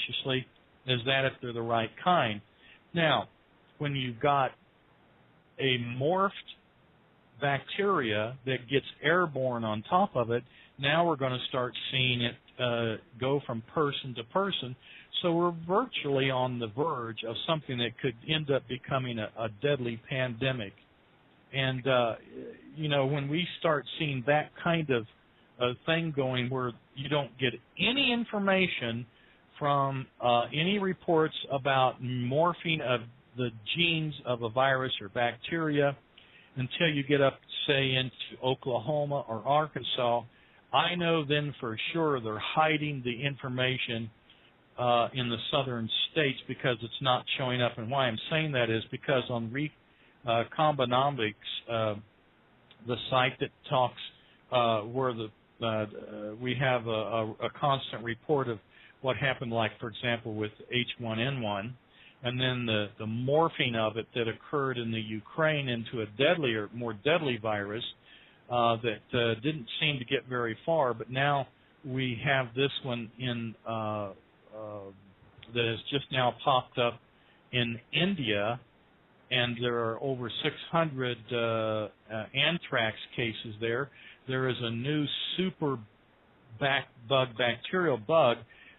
expeditiously as that if they're the right kind. Now, when you've got a morphed bacteria that gets airborne on top of it, now we're going to start seeing it go from person to person. So we're virtually on the verge of something that could end up becoming a deadly pandemic. And, when we start seeing that kind of thing going where you don't get any information from any reports about morphing of the genes of a virus or bacteria until you get up, say, into Oklahoma or Arkansas, I know then for sure they're hiding the information in the southern states because it's not showing up. And why I'm saying that is because on Combinomics, the site that talks where we have a constant report of what happened, like, for example, with H1N1, and then the morphing of it that occurred in the Ukraine into a more deadly virus that didn't seem to get very far, but now we have this one in that has just now popped up in India, and there are over 600 anthrax cases there. There is a new super bacterial bug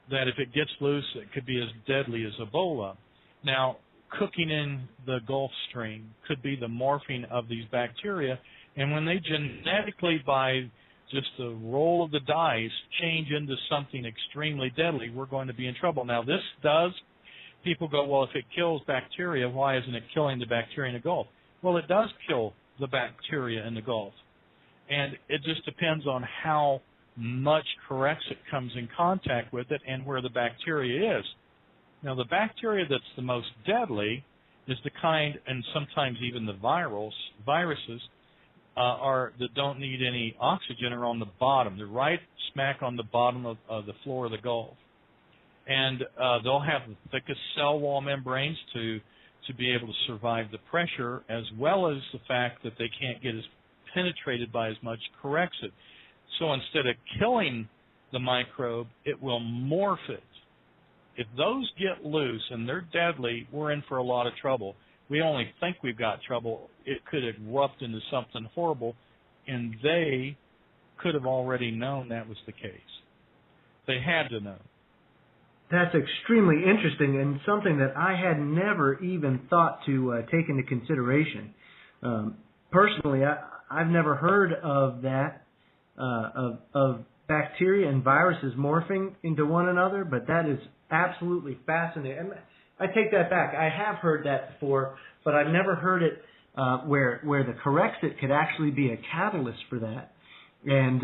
that if it gets loose, it could be as deadly as Ebola. Now, cooking in the Gulf Stream could be the morphing of these bacteria, and when they genetically, by just the roll of the dice, change into something extremely deadly, we're going to be in trouble. Now, people go, well, if it kills bacteria, why isn't it killing the bacteria in the Gulf? Well, it does kill the bacteria in the Gulf, and it just depends on how much Corexit comes in contact with it and where the bacteria is. Now, the bacteria that's the most deadly is the kind, and sometimes even the viruses, that don't need any oxygen are on the bottom. They're right smack on the bottom of the floor of the Gulf. And they'll have the thickest cell wall membranes to be able to survive the pressure, as well as the fact that they can't get as penetrated by as much Corexit. So instead of killing the microbe, it will morph it. If those get loose and they're deadly, we're in for a lot of trouble. We only think we've got trouble. It could erupt into something horrible, and they could have already known that was the case. They had to know. That's extremely interesting and something that I had never even thought to take into consideration. Personally, I've never heard of that, of bacteria and viruses morphing into one another, but that is absolutely fascinating. And I take that back. I have heard that before, but I've never heard it where the Corexit could actually be a catalyst for that. And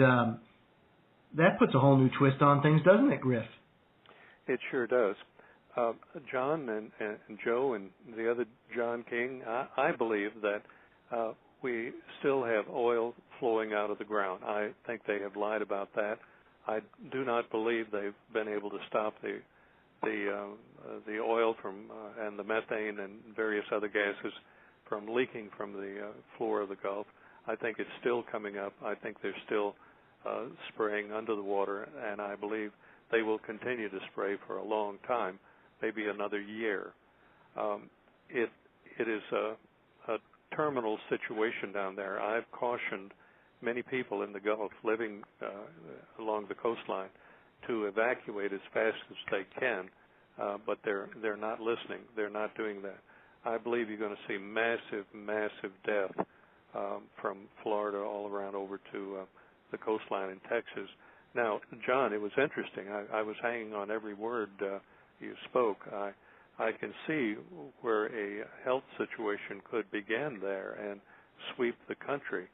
that puts a whole new twist on things, doesn't it, Griff? It sure does. John and Joe and the other John King, I believe that we still have oil flowing out of the ground. I think they have lied about that. I do not believe they've been able to stop the oil from and the methane and various other gases from leaking from the floor of the Gulf. I think it's still coming up. I think they're still spraying under the water, and I believe they will continue to spray for a long time, maybe another year. It is a terminal situation down there. I've cautioned many people in the Gulf living along the coastline to evacuate as fast as they can, but they're not listening. They're not doing that. I believe you're going to see massive death from Florida all around over to the coastline in Texas. Now, John, it was interesting. I was hanging on every word you spoke. I can see where a health situation could begin there and sweep the country.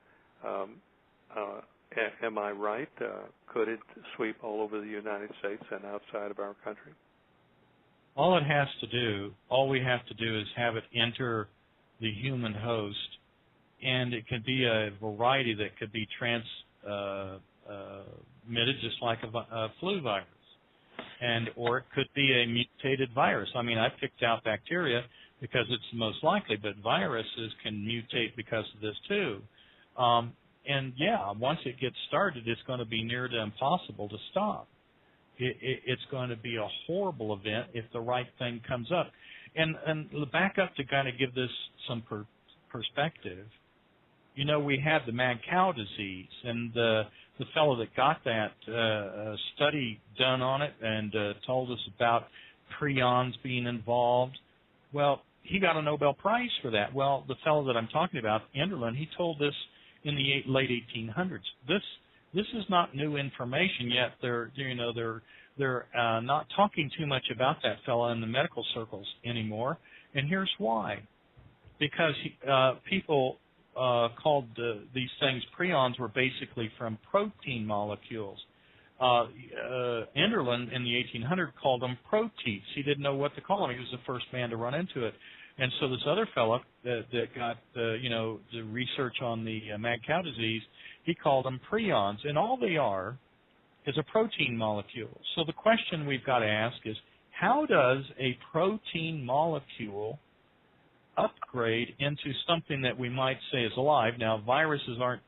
Am I right? Could it sweep all over the United States and outside of our country? All we have to do is have it enter the human host, and it could be a variety that could be transmitted just like a flu virus, or it could be a mutated virus. I mean, I picked out bacteria because it's the most likely, but viruses can mutate because of this too. And yeah, once it gets started, it's going to be near to impossible to stop. it's going to be a horrible event if the right thing comes up. And back up to kind of give this some perspective. You know, we had the mad cow disease, and the fellow that got that study done on it and told us about prions being involved. Well, he got a Nobel Prize for that. Well, the fellow that I'm talking about, Enderlin, he told this in the late 1800s. This is not new information yet. They're not talking too much about that fellow in the medical circles anymore. And here's why: because people called these things prions were basically from protein molecules. Enderlin in the 1800s called them proteins. He didn't know what to call them. He was the first man to run into it. And so this other fellow that got the research on the mad cow disease, he called them prions, and all they are is a protein molecule. So the question we've got to ask is, how does a protein molecule upgrade into something that we might say is alive? Now, viruses aren't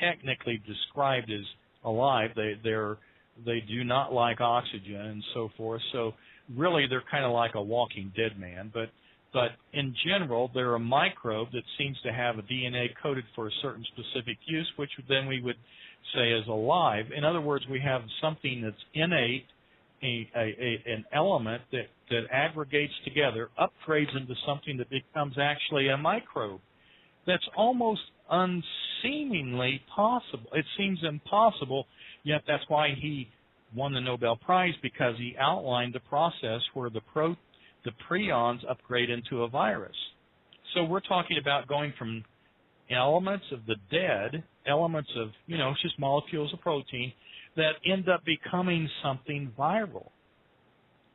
technically described as alive. They do not like oxygen and so forth. So really, they're kind of like a walking dead man. But in general, they're a microbe that seems to have a DNA coded for a certain specific use, which then we would say is alive. In other words, we have something that's innate, an element that aggregates together, upgrades into something that becomes actually a microbe. That's almost unseemingly possible. It seems impossible, yet that's why he won the Nobel Prize, because he outlined the process where the prions upgrade into a virus. So we're talking about going from elements of the dead, elements of, it's just molecules of protein that end up becoming something viral.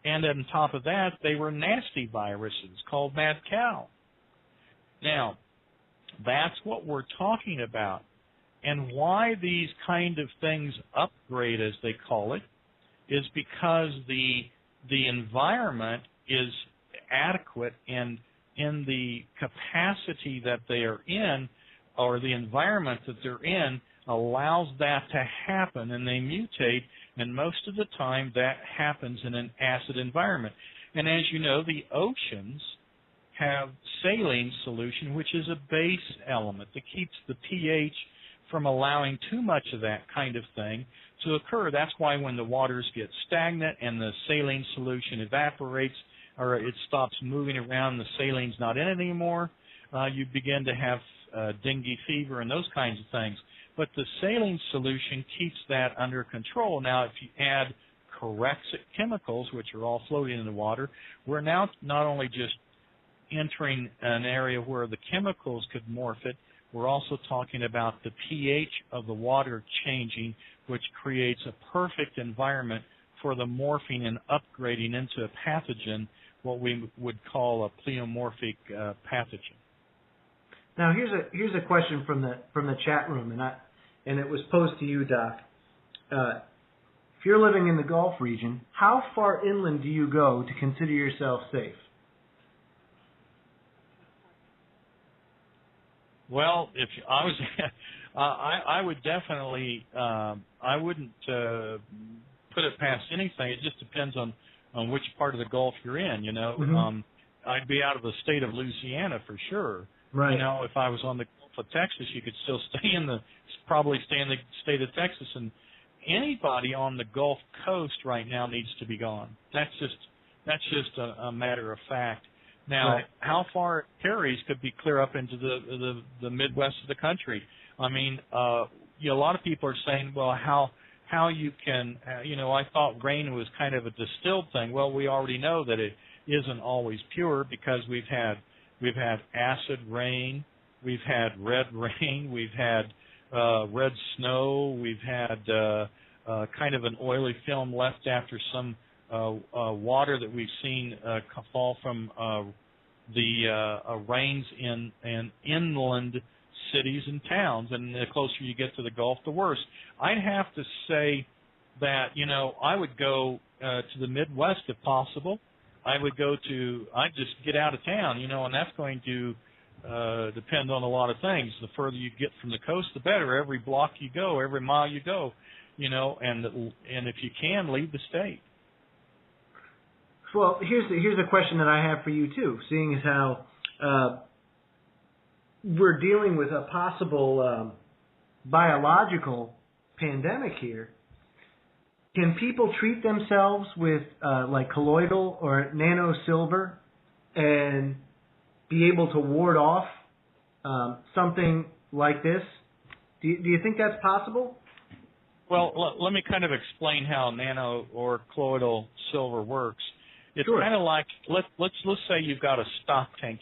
And on top of that, they were nasty viruses called mad cow. Now, that's what we're talking about. And why these kind of things upgrade, as they call it, is because the environment is adequate, and in the capacity that they are in, or the environment that they're in, allows that to happen, and they mutate, and most of the time that happens in an acid environment. And as you know, the oceans have saline solution, which is a base element that keeps the pH from allowing too much of that kind of thing to occur. That's why when the waters get stagnant and the saline solution evaporates, or it stops moving around, the saline's not in it anymore, you begin to have dengue fever and those kinds of things. But the saline solution keeps that under control. Now, if you add correxic chemicals, which are all floating in the water, we're now not only just entering an area where the chemicals could morph it, we're also talking about the pH of the water changing, which creates a perfect environment for the morphing and upgrading into a pathogen, what we would call a pleomorphic pathogen. Now, here's a question from the chat room, and it was posed to you, Doc. If you're living in the Gulf region, how far inland do you go to consider yourself safe? Well, if I was, I would definitely, I wouldn't put it past anything. It just depends on which part of the Gulf you're in. Mm-hmm. I'd be out of the state of Louisiana for sure. Right. If I was on the Gulf of Texas, you could still probably stay in the state of Texas. And anybody on the Gulf Coast right now needs to be gone. That's just a matter of fact. Now, right. How far it carries could be clear up into the Midwest of the country. I mean, a lot of people are saying, well, how you can, I thought rain was kind of a distilled thing. Well, we already know that it isn't always pure, because we've had acid rain, we've had red rain, we've had red snow, we've had kind of an oily film left after some water that we've seen fall from the rains in inland cities and towns, and the closer you get to the Gulf, the worse. I'd have to say that, I would go to the Midwest if possible. I'd just get out of town, and that's going to depend on a lot of things. The further you get from the coast, the better. Every block you go, every mile you go, and if you can, leave the state. Well, here's a question that I have for you too. Seeing as how we're dealing with a possible biological pandemic here, can people treat themselves with like colloidal or nano silver and be able to ward off something like this? Do you think that's possible? Well, let me kind of explain how nano or colloidal silver works. It's Sure. kind of like let's say you've got a stock tank.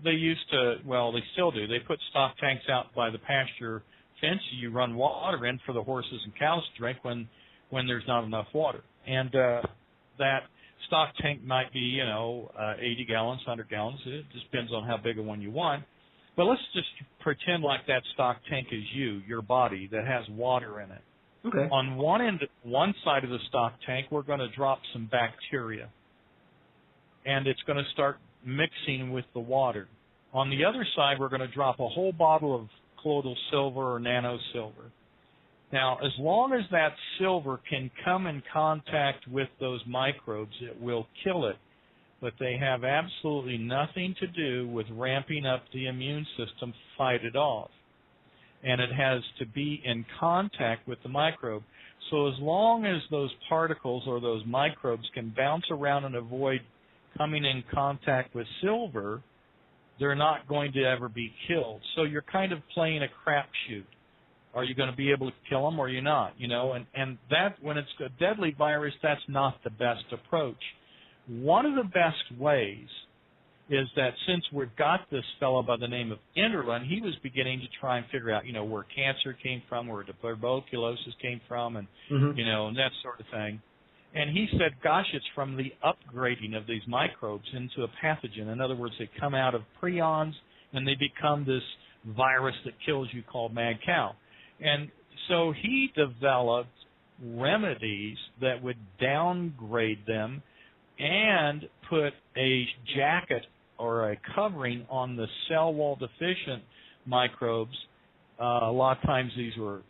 They used to, well, they still do. They put stock tanks out by the pasture fence. You run water in for the horses and cows to drink when there's not enough water. And that stock tank might be, 80 gallons, 100 gallons. It just depends on how big a one you want. But let's just pretend like that stock tank is your body that has water in it. Okay. On one side of the stock tank, we're going to drop some bacteria, and it's going to start mixing with the water. On the other side, we're going to drop a whole bottle of colloidal silver or nano silver. Now, as long as that silver can come in contact with those microbes, it will kill it, but they have absolutely nothing to do with ramping up the immune system to fight it off. And it has to be in contact with the microbe. So as long as those particles or those microbes can bounce around and avoid coming in contact with silver, they're not going to ever be killed. So you're kind of playing a crapshoot. Are you going to be able to kill them or are you not? And that, when it's a deadly virus, that's not the best approach. One of the best ways is that since we've got this fellow by the name of Enderlin, he was beginning to try and figure out, where cancer came from, where tuberculosis came from, and, and that sort of thing. And he said, gosh, it's from the upgrading of these microbes into a pathogen. In other words, they come out of prions and they become this virus that kills you called mad cow. And so he developed remedies that would downgrade them and put a jacket or a covering on the cell wall deficient microbes. A lot of times these were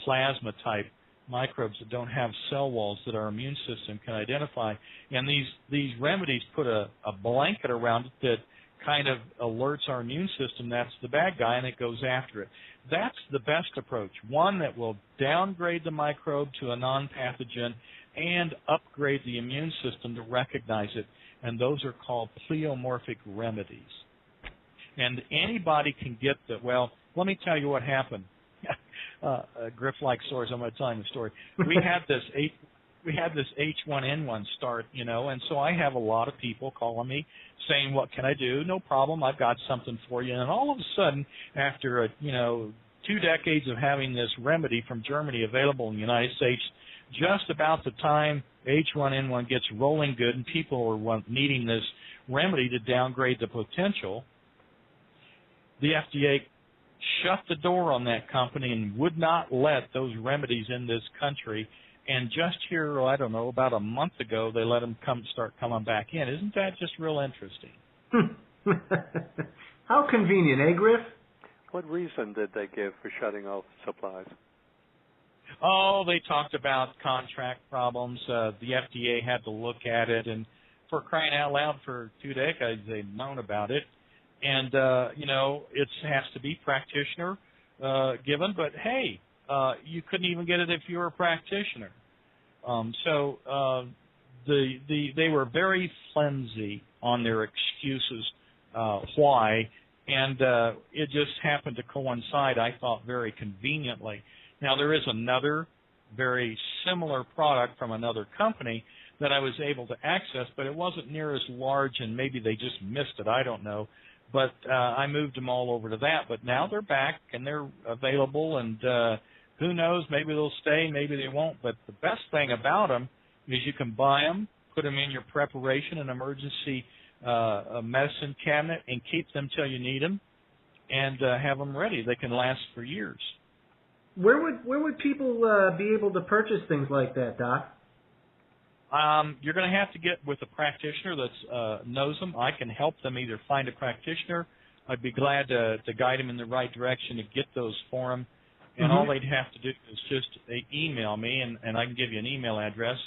plasma type microbes that don't have cell walls that our immune system can identify. And these remedies put a blanket around it that kind of alerts our immune system that's the bad guy and it goes after it. That's the best approach, one that will downgrade the microbe to a non-pathogen and upgrade the immune system to recognize it, and those are called pleomorphic remedies. And anybody can get that. Well, let me tell you what happened. Griff likes stories. I'm going to tell him the story. We had this H1N1 start, and so I have a lot of people calling me saying, what can I do? No problem. I've got something for you. And all of a sudden, after 2 decades of having this remedy from Germany available in the United States, just about the time H1N1 gets rolling good and people are needing this remedy to downgrade the potential, the FDA shut the door on that company and would not let those remedies in this country. And just here, about a month ago, they let them start coming back in. Isn't that just real interesting? How convenient, eh, Griff? What reason did they give for shutting off supplies? Oh, they talked about contract problems. The FDA had to look at it, and for crying out loud, for 2 decades they've known about it. And, it has to be practitioner given, but hey, you couldn't even get it if you were a practitioner. They were very flimsy on their excuses why, and it just happened to coincide, I thought, very conveniently. Now, there is another very similar product from another company that I was able to access, but it wasn't near as large, and maybe they just missed it. I don't know. But I moved them all over to that. But now they're back, and they're available, and who knows, maybe they'll stay, maybe they won't. But the best thing about them is you can buy them, put them in your preparation and emergency medicine cabinet, and keep them till you need them, and have them ready. They can last for years. Where would people be able to purchase things like that, Doc? You're going to have to get with a practitioner that knows them. I can help them either find a practitioner. I'd be glad to guide them in the right direction to get those for them. and all they'd have to do is just email me, and I can give you an email address.